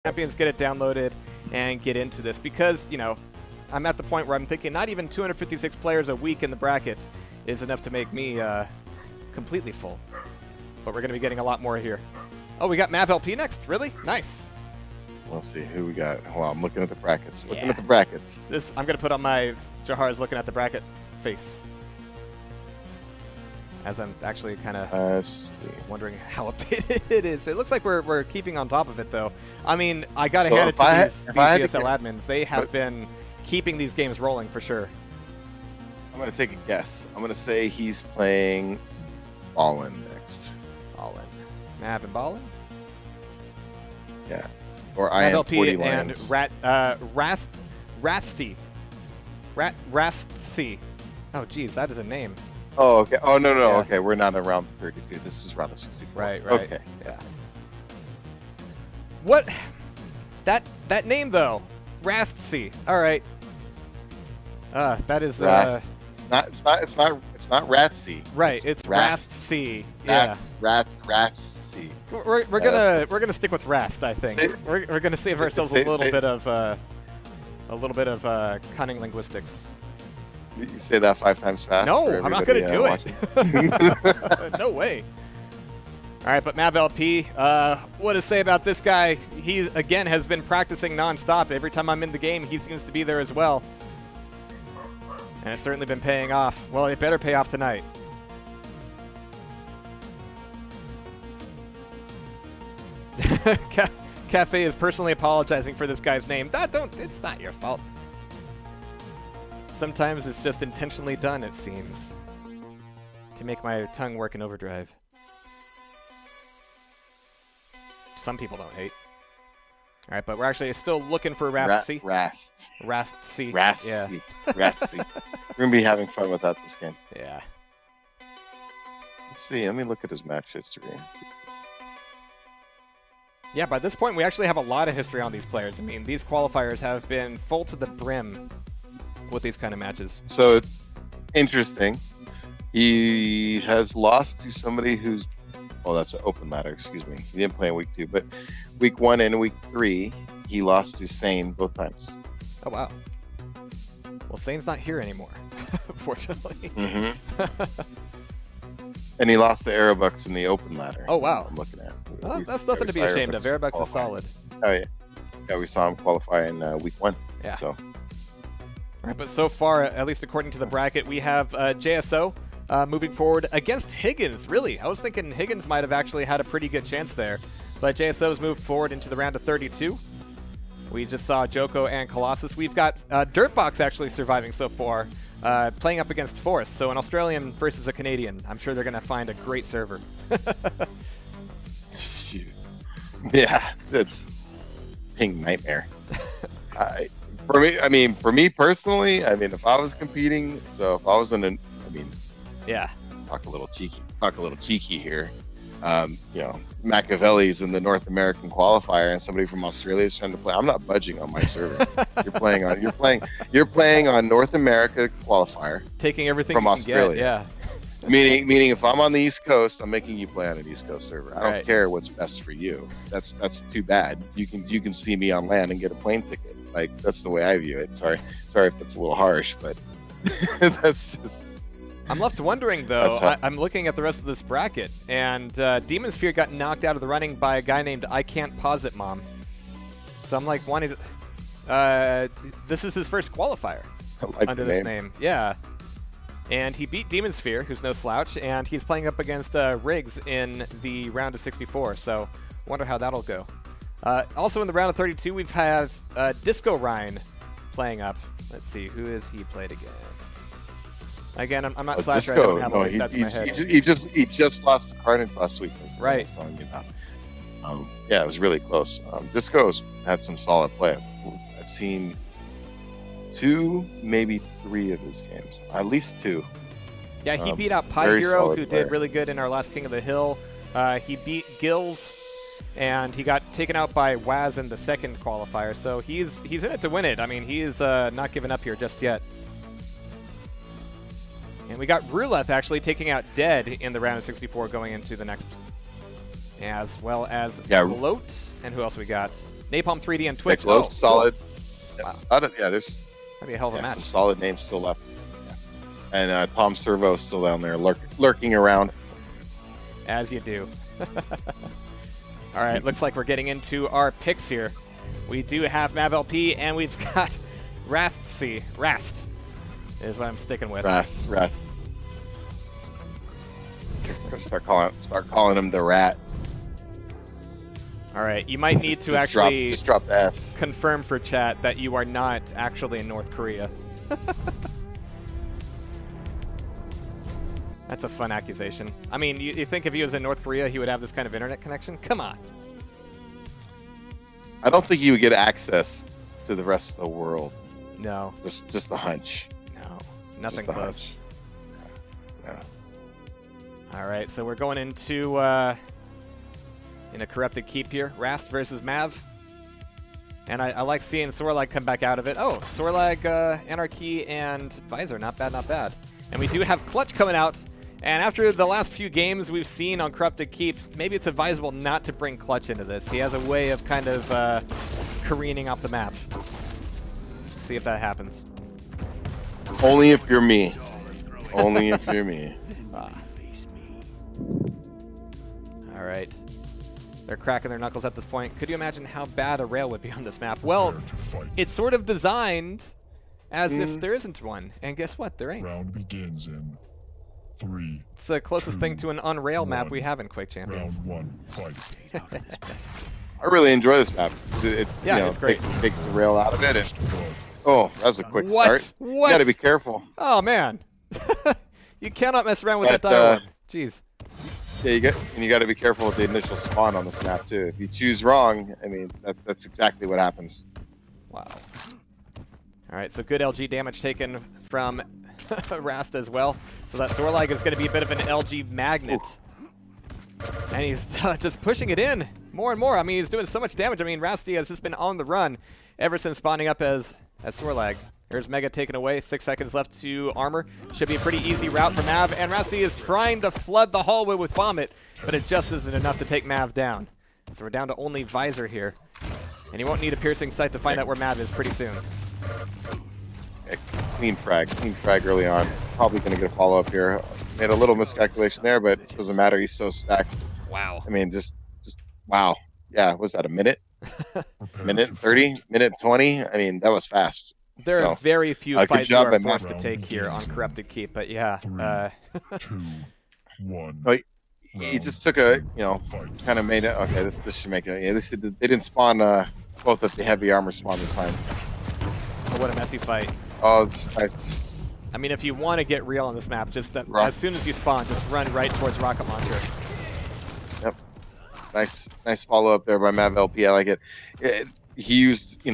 Champions, get it downloaded, and get into this because, you know, I'm at the point where I'm thinking not even 256 players a week in the bracket is enough to make me completely full. But we're going to be getting a lot more here. Oh, we got mavLP next. Really? Nice. We'll see who we got. Well, I'm looking at the brackets. Looking at the brackets. This I'm going to put on my Jahar's looking at the bracket face. As I'm actually kind of wondering how updated it is. It looks like we're keeping on top of it, though. I mean, I got to hand it to these GSL admins. They have been keeping these games rolling for sure. I'm going to take a guess. I'm going to say he's playing Ballin next. Ballin. Mav and Ballin? Yeah. Or I am 40 and Lambs. Rastsy. Rastsy. Oh, geez, that is a name. Oh, okay. Oh, no. Yeah. Okay, we're not in round 32. This is round 64. Right. Okay. Yeah. What? That name, though. Rastsy. All right. That is... It's not Rastsy. Right, it's Rastsy. Yeah. Rastsy. We're gonna stick with Rast, I think. We're gonna save ourselves a little bit of cunning linguistics. You say that 5 times fast? No, I'm not gonna do it. No way. All right, but mavLP, what to say about this guy? He again has been practicing nonstop. Every time I'm in the game, he seems to be there as well. And it's certainly been paying off. Well, it better pay off tonight. Cafe is personally apologizing for this guy's name. It's not your fault. Sometimes it's just intentionally done, it seems. To make my tongue work in overdrive. Some people don't hate. All right, but we're actually still looking for Rastsy. Rastsy. Yeah. Rastsy. We're going to be having fun with that this game. Yeah. Let's see. Let me look at his match history. Yeah, by this point, we actually have a lot of history on these players. I mean, these qualifiers have been full to the brim with these kind of matches. So, interesting. He has lost to somebody who's... Oh, that's an open ladder, excuse me. He didn't play in week 2, but week 1 and week 3, he lost to Sane both times. Oh, wow. Well, Sane's not here anymore, fortunately. Mm-hmm. And he lost to Aerobucks in the open ladder. Oh, wow. I'm looking at. Well, that's nothing to be ashamed of. Aerobucks is solid. Oh, yeah. Yeah, we saw him qualify in week 1. Yeah. So. All right, but so far, at least according to the bracket, we have JSO moving forward against Higgins. Really, I was thinking Higgins might have actually had a pretty good chance there. But JSO's moved forward into the round of 32. We just saw Joko and Colossus. We've got Dirtbox actually surviving so far, playing up against Force. So an Australian versus a Canadian. I'm sure they're going to find a great server. Shoot. Yeah, that's ping nightmare. For me personally, I mean, if I was competing, so if I was in yeah, talk a little cheeky here. You know, Machiavelli's in the North American qualifier, and somebody from Australia is trying to play. I'm not budging on my server. You're playing on North America qualifier. Taking everything from you Australia. Can get, yeah. Meaning, if I'm on the East Coast, I'm making you play on an East Coast server. I don't Right. care what's best for you. That's too bad. You can see me on land and get a plane ticket. Like, that's the way I view it. Sorry if it's a little harsh, but that's just. I'm left wondering, though, I'm looking at the rest of this bracket, and Demon Sphere got knocked out of the running by a guy named I Can't Pause It Mom. So I'm like wanting to... this is his first qualifier under this name. Yeah. And he beat Demon Sphere, who's no slouch, and he's playing up against Riggs in the round of 64, so wonder how that'll go. Also in the round of 32, we have Disco Ryan playing up. Let's see, who is he played against? Again, I'm not Slasher. I don't have all the stats in my head. He just lost to Carnage last week. Right. Yeah, it was really close. Disco's had some solid play. I've seen 2, maybe 3 of his games. At least 2. Yeah, he beat out Pie Hero, who did really good in our last King of the Hill. He beat Gills, and he got taken out by Waz in the second qualifier. So he's in it to win it. I mean, he is not giving up here just yet. And we got Ruleth actually taking out Dead in the round of 64 going into the next. As well as Float. And who else we got? Napalm 3D and Twitch. Close, solid. Wow. Yeah, there's That'd be a hell of a match. some solid names still left. Yeah. And Tom Servo still down there lurking around. As you do. All right, looks like we're getting into our picks here. We do have mavLP, and we've got Rastsy. Rast is what I'm sticking with. Rast. Start calling him the Rat. All right, you might need to actually just drop the S. Confirm for chat that you are not actually in North Korea. That's a fun accusation. I mean, you think if he was in North Korea, he would have this kind of internet connection? Come on. I don't think he would get access to the rest of the world. No. Just a hunch. No, nothing Just a close. hunch. No. All right, so we're going into in a corrupted keep here. Rast versus Mav. And I like seeing Sorlag come back out of it. Oh, Sorlag, Anarchy, and Visor. Not bad, not bad. And we do have Clutch coming out. And after the last few games we've seen on Corrupted Keep, maybe it's advisable not to bring Clutch into this. He has a way of kind of careening off the map. See if that happens. Only if you're me. Only if you're me. All right. They're cracking their knuckles at this point. Could you imagine how bad a rail would be on this map? Well, it's sort of designed as if there isn't one. And guess what? There ain't. Round begins in 3. It's the closest thing to an unrail map we have in Quake Champions. Round 1, fight. I really enjoy this map. Yeah, it's great. Takes the rail out of it. And, oh, that was a quick start. What? You gotta be careful. Oh, man. You cannot mess around with that dialogue. Jeez. Yeah, you got to be careful with the initial spawn on this map too. If you choose wrong, I mean that's exactly what happens. Wow. All right, so good LG damage taken from Rast as well. So that Sorlag is going to be a bit of an LG magnet. Ooh. And he's just pushing it in more and more. I mean, he's doing so much damage. I mean, Rasty has just been on the run ever since spawning up as Sorlag. Here's Mega taken away. 6 seconds left to armor. Should be a pretty easy route for Mav. And Rasty is trying to flood the hallway with Vomit, but it just isn't enough to take Mav down. So we're down to only Visor here. And you won't need a piercing sight to find out where Mav is pretty soon. Yeah, clean frag early on. Probably going to get a follow-up here. Made a little miscalculation there, but it doesn't matter. He's so stacked. Wow. I mean, just wow. Yeah, was that a minute? Minute 30? Minute 20? I mean, that was fast. There are very few fights you are forced to take here on Corrupted Keep, but yeah. 3, 2, 1. Like, he just took a, kind of made it. Okay, this should make it. Yeah, they didn't spawn both at the heavy armor spawn this time. Oh, what a messy fight. Oh, nice. I mean, if you want to get real on this map, just as soon as you spawn, just run right towards Rocket Launcher. Yep. Nice follow up there by mavLP. I like it. He used, he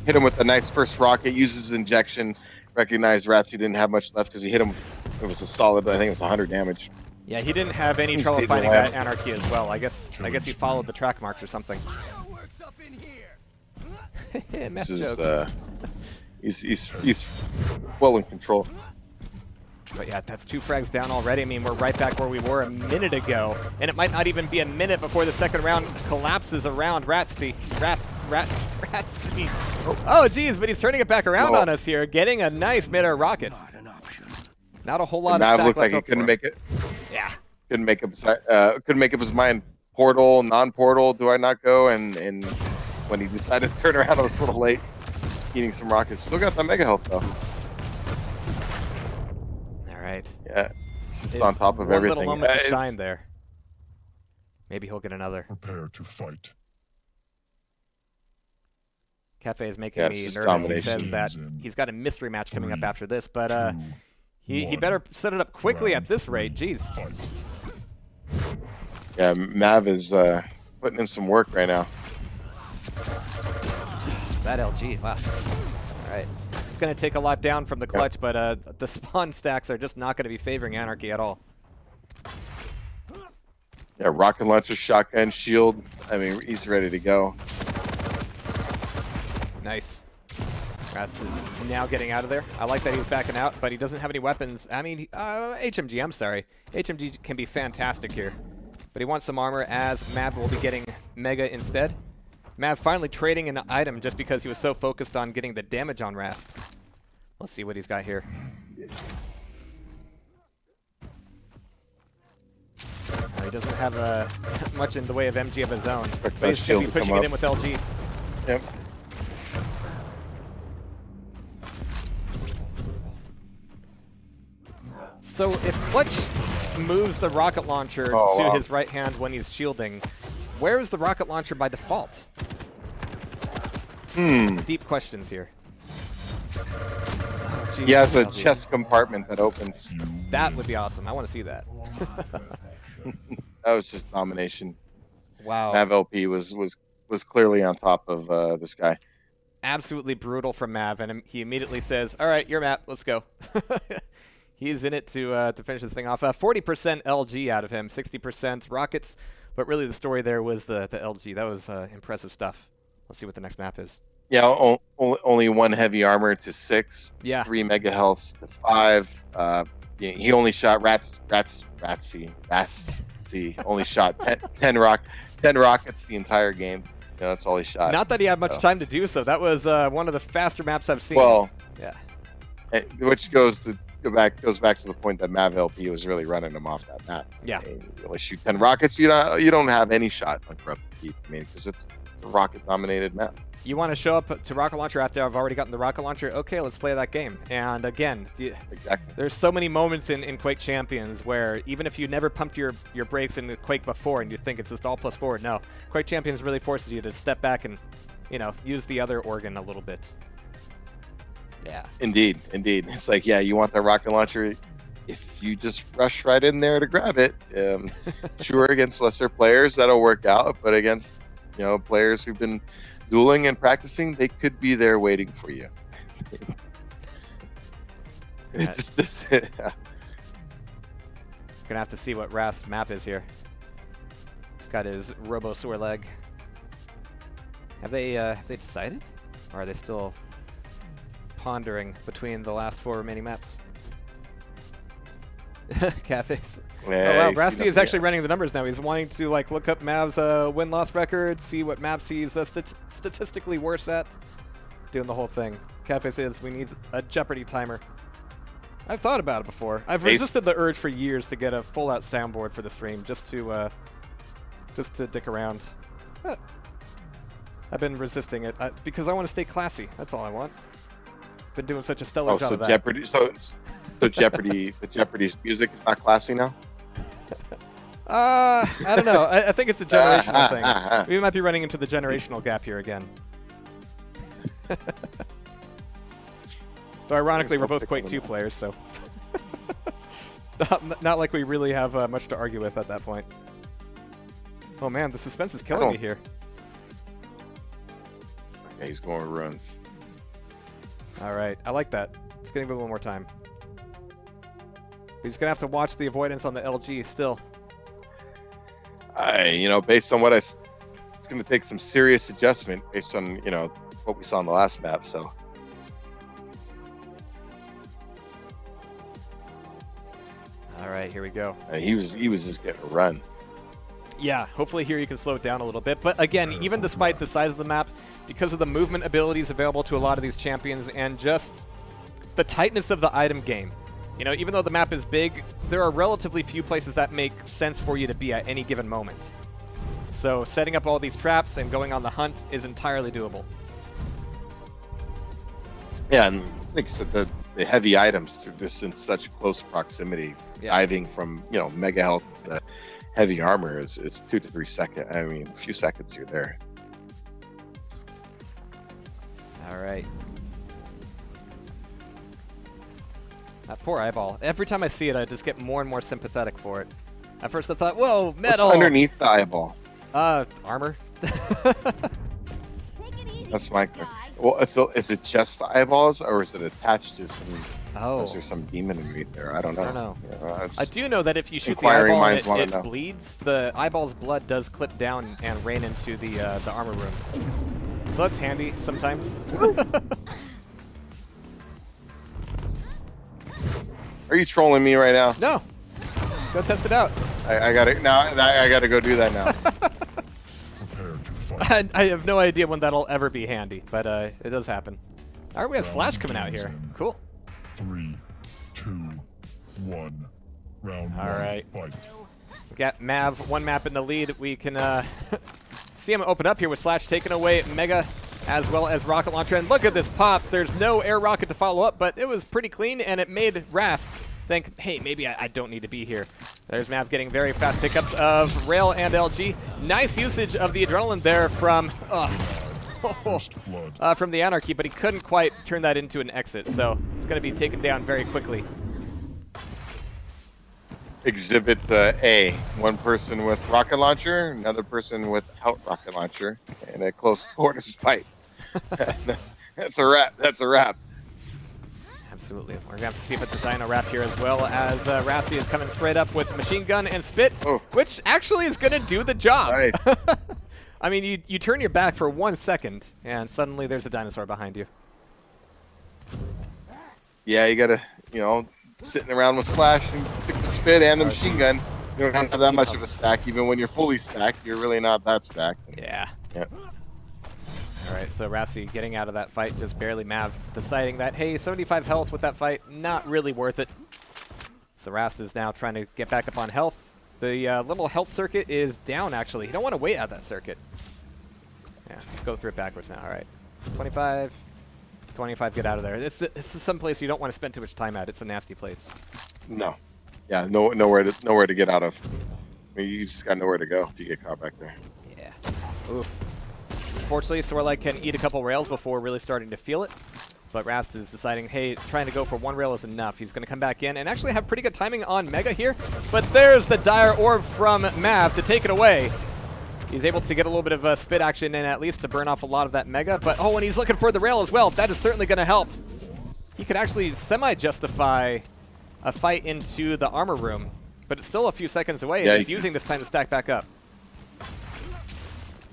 hit him with a nice first rocket, uses injection, recognized Rastsy didn't have much left because he hit him, it was a solid, I think it was 100 damage. Yeah, he didn't have any trouble finding that Anarchy as well. I guess he followed the track marks or something. This is, he's well in control. But yeah, that's 2 frags down already. I mean, we're right back where we were a minute ago. And it might not even be a minute before the second round collapses around Rastsy. Rastsy. Oh, geez, but he's turning it back around on us here, getting a nice mid-air rocket. Not a whole lot of stack looked left like he couldn't make it. Yeah. Couldn't make up his mind. Portal, non-portal, do I not go? And when he decided to turn around, it was a little late. Eating some rockets. Still got that mega health, though. Right. Yeah, it's just on top of everything. Little moment to shine there. Maybe he'll get another. Prepare to fight. Cafe is making me nervous. He says that he's got a mystery match coming up after this, but he better set it up quickly at this rate. Jeez. Yeah, Mav is putting in some work right now. That LG, wow. All right. It's going to take a lot down from the Clutch, but the spawn stacks are just not going to be favoring Anarchy at all. Yeah, rocket launcher, shotgun, shield. I mean, he's ready to go. Nice. Rast is now getting out of there. I like that he's backing out, but he doesn't have any weapons. I mean, HMG, I'm sorry. HMG can be fantastic here. But he wants some armor as Mav will be getting Mega instead. Mav finally trading an item just because he was so focused on getting the damage on Rast. Let's see what he's got here. He doesn't have much in the way of MG of his own, but he's going to be pushing it in with LG. Yep. So if Clutch moves the rocket launcher to his right hand when he's shielding, where is the rocket launcher by default? Deep questions here. Oh, geez, he has a chest compartment that opens. That would be awesome. I want to see that. That was just domination. Wow. mavLP was clearly on top of this guy. Absolutely brutal from Mav, and he immediately says, "All right, you're Matt. Let's go." He's in it to finish this thing off. 40% LG out of him, 60% rockets, but really the story there was the LG. That was impressive stuff. Let's see what the next map is. Yeah, only 1 heavy armor to 6. Yeah. 3 mega health to 5. He only shot Rastsy only shot 10 rockets the entire game. Yeah, that's all he shot. Not that he had much time to do so. That was one of the faster maps I've seen. Well, yeah. Which goes back to the point that mavLP was really running him off that map. Yeah. You only shoot 10 rockets, you don't have any shot on Corrupted Keep. I mean, because it's a rocket-dominated map. You want to show up to rocket launcher after I've already gotten the rocket launcher? Okay, let's play that game. And again, Exactly. There's so many moments in Quake Champions where even if you never pumped your brakes into Quake before and you think it's just all plus forward, no. Quake Champions really forces you to step back and, use the other organ a little bit. Yeah. Indeed. It's like, yeah, you want that rocket launcher. If you just rush right in there to grab it, sure, against lesser players, that'll work out. But against, players who've been dueling and practicing, they could be there waiting for you. Gonna have to see what Rast's map is here. He's got his Robosaur leg. Have they decided? Or are they still pondering between the last 4 remaining maps? Cafes. Yeah, oh wow, Rastsy is actually running the numbers now. He's wanting to look up Mav's win-loss record, see what maps he's statistically worse at. Doing the whole thing. Cafe says we need a Jeopardy timer. I've thought about it before. I've resisted the urge for years to get a full-out soundboard for the stream, just to dick around. I've been resisting it because I want to stay classy. That's all I want. Been doing such a stellar job of that. Jeopardy. So Jeopardy, the Jeopardy's music is not classy now? I don't know. I think it's a generational thing. We might be running into the generational gap here again. Though ironically, we're both Quake 2 players, so not like we really have much to argue with at that point. Oh man, the suspense is killing me here. Okay, he's going runs. All right, I like that. Let's give him one more time. He's gonna have to watch the avoidance on the LG still. Based on what it's gonna take some serious adjustment based on what we saw on the last map. So. All right, here we go. He was just getting a run. Yeah, hopefully here you can slow it down a little bit. But again, even despite the size of the map, because of the movement abilities available to a lot of these champions and just the tightness of the item game, even though the map is big, there are relatively few places that make sense for you to be at any given moment. So setting up all these traps and going on the hunt is entirely doable. Yeah, and like I said, the heavy items, they're just in such close proximity. Yeah. Diving from, mega health to heavy armor is 2 to 3 seconds. I mean, a few seconds you're there. All right. That poor eyeball. Every time I see it, I just get more and more sympathetic for it. At first I thought, whoa, metal! What's underneath the eyeball? Armor. That's my question. Well, is it just the eyeballs, or is it attached to some... Oh. Is there some demon underneath there? I don't know. I don't know. Yeah, I do know that if you shoot the eyeball and it bleeds, the eyeball's blood does clip down and rain into the armor room. So that's handy sometimes. Are you trolling me right now? No. Go test it out. I gotta go do that now. Prepare to fight. I have no idea when that'll ever be handy, but it does happen. All right, we have Slash coming out here. Cool. 3, 2, 1. Round All one, right. fight. We got Mav, one map in the lead. We can see him open up here with Slash taking away Mega as well as Rocket Launcher. And look at this pop. There's no air rocket to follow up, but it was pretty clean, and it made Rast think, hey, maybe I don't need to be here. There's Mav getting very fast pickups of Rail and LG. Nice usage of the adrenaline there from from the Anarchy, but he couldn't quite turn that into an exit, so it's going to be taken down very quickly. Exhibit A. One person with rocket launcher, another person without rocket launcher, and a close quarters fight. That's a wrap. That's a wrap. Absolutely. We're going to have to see if it's a Dino Wrap here, as well as Rastsy is coming straight up with Machine Gun and Spit, which actually is going to do the job. Nice. I mean, you turn your back for 1 second, and suddenly there's a dinosaur behind you. Yeah, you got to, you know, sitting around with Slash and pick the Spit and the Machine Gun. You don't have that much of a stack. Even when you're fully stacked, you're really not that stacked. Yeah. Yep. All right, so Rastsy getting out of that fight, just barely. Mav deciding that, hey, 75 health with that fight, not really worth it. So Rast is now trying to get back up on health. The little health circuit is down, actually. You don't want to wait out that circuit. Yeah, let's go through it backwards now. All right, 25, 25, get out of there. This is some place you don't want to spend too much time at. It's a nasty place. No. Yeah, nowhere to get out of. I mean, you just got nowhere to go if you get caught back there. Yeah. Oof. Unfortunately, Sorlite can eat a couple rails before really starting to feel it. But Rast is deciding, hey, trying to go for one rail is enough. He's going to come back in and actually have pretty good timing on Mega here. But there's the Dire Orb from Mav to take it away. He's able to get a little bit of spit action in at least to burn off a lot of that Mega. But, oh, and he's looking for the rail as well. That is certainly going to help. He could actually semi-justify a fight into the armor room. But it's still a few seconds away, and he's using this time to stack back up.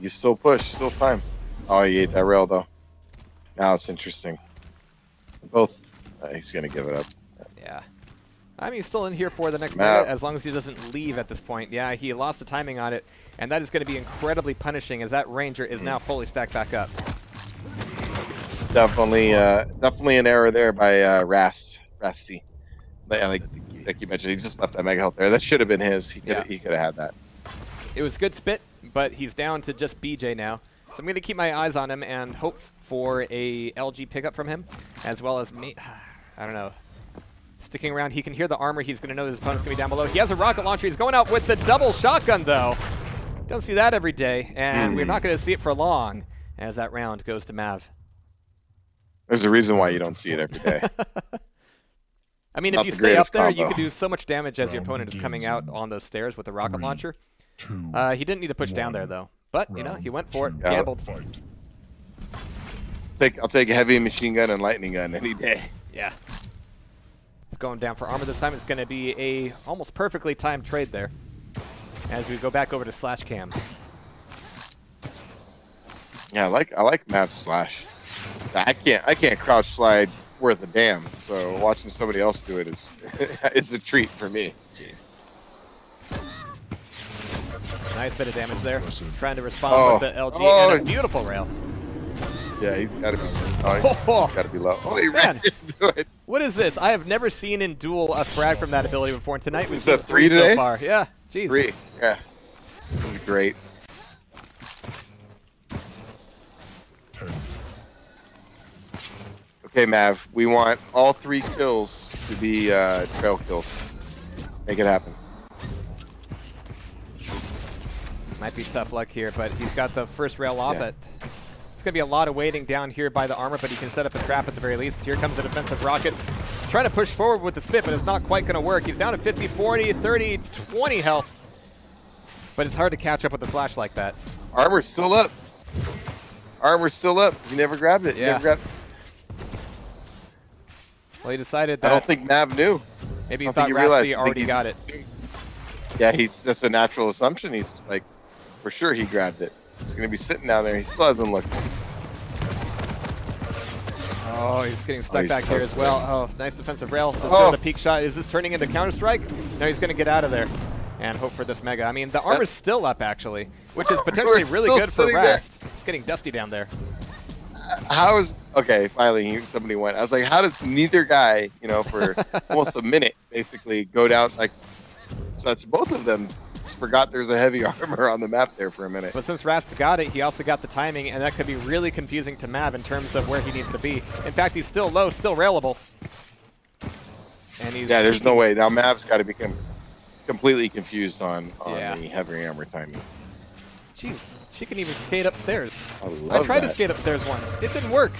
You still push, still time. Oh, he ate that rail, though. Now it's interesting. Both. He's going to give it up. Yeah. I mean, he's still in here for the next minute as long as he doesn't leave at this point. Yeah, he lost the timing on it, and that is going to be incredibly punishing as that Ranger is now fully stacked back up. Definitely an error there by Rastsy. Like you mentioned, he just left that Mega Health there. That should have been his. He could have had that. It was good spit, but he's down to just BJ now. So I'm going to keep my eyes on him and hope for a LG pickup from him, as well as me. I don't know. Sticking around, he can hear the armor. He's going to know his opponent's going to be down below. He has a rocket launcher. He's going out with the double shotgun, though. Don't see that every day, and we're not going to see it for long as that round goes to Mav. There's a reason why you don't see it every day. I mean, if you stay up there, you could do so much damage as your opponent is coming out on those stairs with the rocket launcher. He didn't need to push down there, though. But, you know, he went for it, gambled. I'll take a heavy machine gun and lightning gun any day. Yeah. It's going down for armor this time. It's going to be a almost perfectly timed trade there as we go back over to Slash Cam. Yeah, I like Mav Slash. I can't crouch slide worth a damn. So watching somebody else do it is a treat for me. Jeez. Nice bit of damage there. Trying to respond with the LG and a beautiful rail. Yeah, he's got to be. He's got to be low. Oh, he ran into it. What is this? I have never seen in Duel a frag from that ability before. And tonight we've seen 3 today so far. Yeah, jeez. 3. Yeah, this is great. Okay, Mav, we want all 3 kills to be trail kills. Make it happen. Might be tough luck here, but he's got the first rail off it. It's going to be a lot of waiting down here by the armor, but he can set up a trap at the very least. Here comes the defensive rockets. Trying to push forward with the spit, but it's not quite going to work. He's down to 50, 40, 30, 20 health. But it's hard to catch up with the Slash like that. Armor's still up. Armor's still up. He never grabbed it. Yeah. He never grabbed. Well, he decided that. I don't think Mav knew. Maybe he thought Rastsy already got it. Yeah, that's a natural assumption. He's like, for sure he grabbed it. He's going to be sitting down there. He still hasn't looked. Oh, he's getting stuck back here as well. Oh, nice defensive rail. Does go the peak shot. Is this turning into Counter-Strike? No, he's going to get out of there. and hope for this Mega. I mean, the armor's still up, actually, which is potentially really good for Rast. It's getting dusty down there. How is... Okay, finally, somebody went. I was like, how does neither guy, you know, for almost a minute, basically, go down, like... So that's both of them just forgot there's a heavy armor on the map there for a minute. But since Rast got it, he also got the timing, and that could be really confusing to Mav in terms of where he needs to be. In fact, he's still low, still railable. And he's there's no way. Now Mav's got to become completely confused on the heavy armor timing. Jeez, she can even skate upstairs. I tried to skate upstairs once. It didn't work.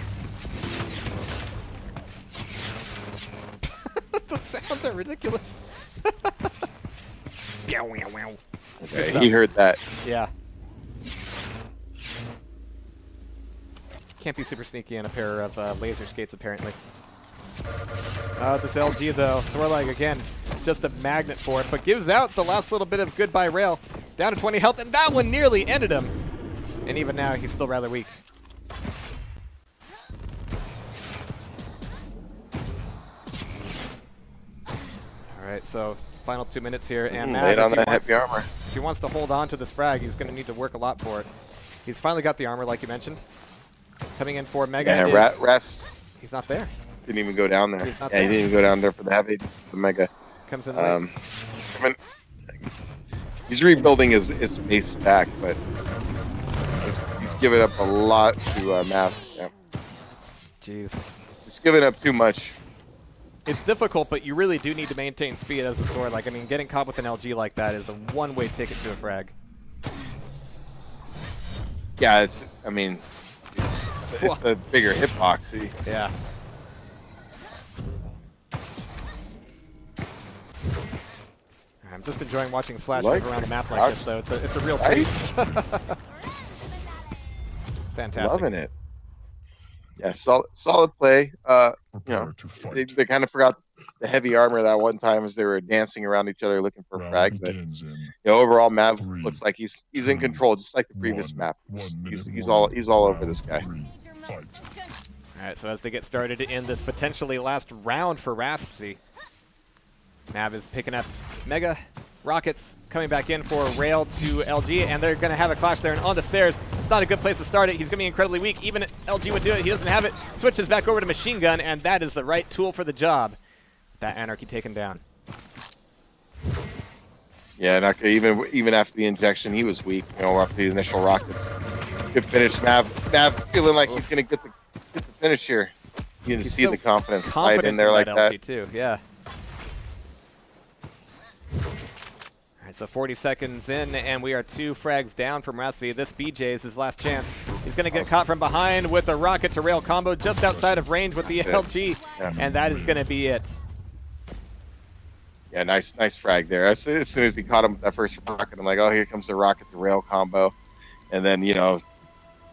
Those sounds are ridiculous. Okay, he heard that. Yeah. Can't be super sneaky in a pair of laser skates, apparently. This LG, though, Sorlag, again, just a magnet for it, but gives out the last little bit of goodbye rail. Down to 20 health, and that one nearly ended him. And even now, he's still rather weak. All right, so final 2 minutes here, and Mav, late on that heavy armor. If he wants to hold on to this frag, he's going to need to work a lot for it. He's finally got the armor, like you mentioned. Coming in for Mega. Yeah, Rast. He's not there. Didn't even go down there. He's not there. He didn't even go down there for the heavy, the Mega. Comes in I mean, he's rebuilding his base stack, but he's giving up a lot to Mav. Yeah. Jeez. He's giving up too much. It's difficult, but you really do need to maintain speed as a sword. Like, I mean, getting caught with an LG like that is a one-way ticket to a frag. Yeah, it's a bigger hitbox. Yeah. I'm just enjoying watching Slash move around the map like this, though. It's a real treat. Fantastic. Loving it. Yeah, solid play. You know, they kind of forgot the heavy armor that one time as they were dancing around each other looking for a frag. But you know, overall, Mav looks like he's in control, just like the previous map. He's all over this guy. All right, so as they get started in this potentially last round for Rastsy, Mav is picking up Mega Rockets, coming back in for a rail to LG, and they're going to have a clash there and on the stairs. It's not a good place to start it. He's going to be incredibly weak. Even LG would do it. He doesn't have it. Switches back over to Machine Gun, and that is the right tool for the job. That Anarchy taken down. Yeah, not even after the injection, he was weak. You know, after the initial rockets, good finish. Mav feeling like he's going to get the finish here. You can see the confidence slide in there like that. LG too. Yeah. Alright, so 40 seconds in, and we are 2 frags down from Rastsy. This BJ is his last chance. He's going to get caught from behind with a rocket to rail combo just outside of range with the LG, and that is going to be it. Yeah, nice frag there. As soon as he caught him with that first rocket, I'm like, oh, here comes the rocket to rail combo. And then, you know,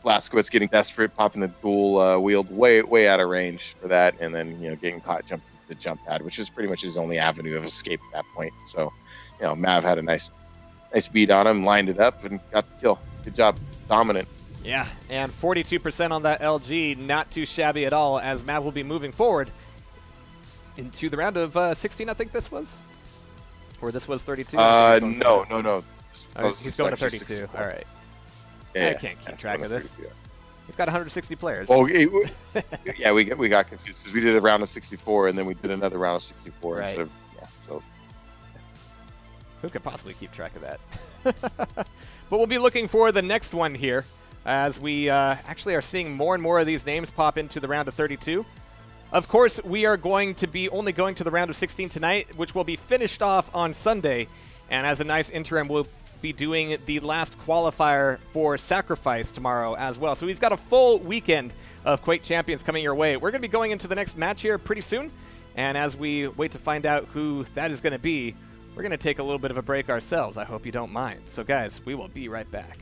Blaskowitz getting desperate, popping the dual wield way out of range for that, and then, you know, getting caught jumping the jump pad, which is pretty much his only avenue of escape at that point. So, you know, Mav had a nice beat on him, lined it up, and got the kill. Good job. Dominant. Yeah, and 42% on that LG, not too shabby at all, as Mav will be moving forward into the round of 16, I think this was? Or this was 32? No. Oh, he's going to 32. 64. All right. Yeah, I can't keep track of this. 32. We've got 160 players. Oh, yeah, we got confused because we did a round of 64 and then we did another round of 64 right. instead of so. Who could possibly keep track of that? But we'll be looking for the next one here, as we actually are seeing more and more of these names pop into the round of 32. Of course, we are going to be only going to the round of 16 tonight, which will be finished off on Sunday. And as a nice interim, we'll be doing the last qualifier for Sacrifice tomorrow as well. So we've got a full weekend of Quake Champions coming your way. We're going to be going into the next match here pretty soon. And as we wait to find out who that is going to be, we're going to take a little bit of a break ourselves. I hope you don't mind. So guys, we will be right back.